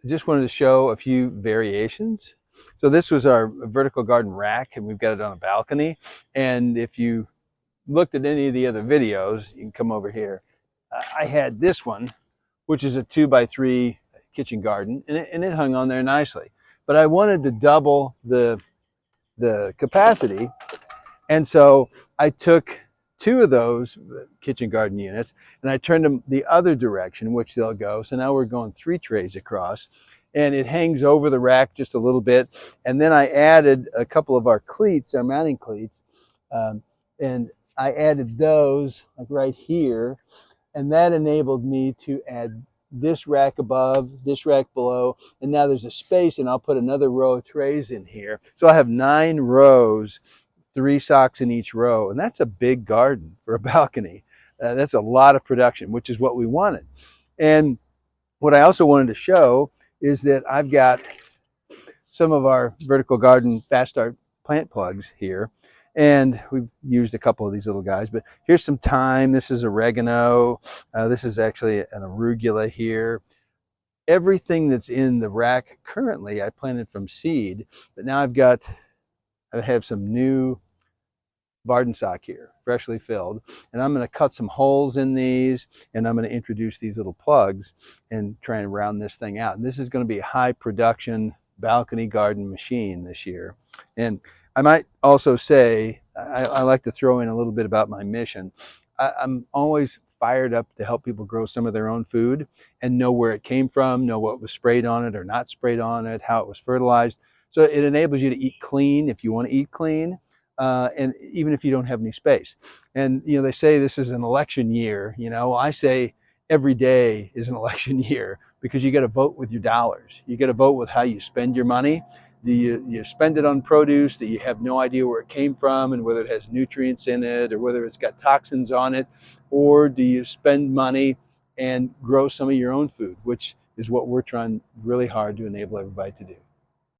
I just wanted to show a few variations. So this was our vertical garden rack, and we've got it on a balcony. And if you looked at any of the other videos, you can come over here. I had this one, which is a 2x3 kitchen garden, and it hung on there nicely. But I wanted to double the capacity, and so I took two of those kitchen garden units and I turned them the other direction, which they'll go. So now we're going 3 trays across, and it hangs over the rack just a little bit. And then I added a couple of our cleats, our mounting cleats, and I added those like right here, and that enabled me to add this rack above, this rack below, and now there's a space, and I'll put another row of trays in here. So I have 9 rows, 3 socks in each row, and that's a big garden for a balcony. That's a lot of production, which is what we wanted. And what I also wanted to show is that I've got some of our vertical garden fast start plant plugs here, and we've used a couple of these little guys, but here's some thyme. This is oregano. This is actually an arugula here. Everything that's in the rack currently I planted from seed, but now I have some new Vardenstock here, freshly filled, and I'm going to cut some holes in these, and I'm going to introduce these little plugs and try and round this thing out. And this is going to be a high production balcony garden machine this year. And I might also say, I like to throw in a little bit about my mission. I'm always fired up to help people grow some of their own food and know where it came from, know what was sprayed on it or not sprayed on it, how it was fertilized. So it enables you to eat clean if you want to eat clean. And even if you don't have any space. And they say this is an election year. I say every day is an election year, because you got to vote with your dollars. You got to vote with how you spend your money. Do you spend it on produce that you have no idea where it came from and whether it has nutrients in it or whether it's got toxins on it, or do you spend money and grow some of your own food, which is what we're trying really hard to enable everybody to do.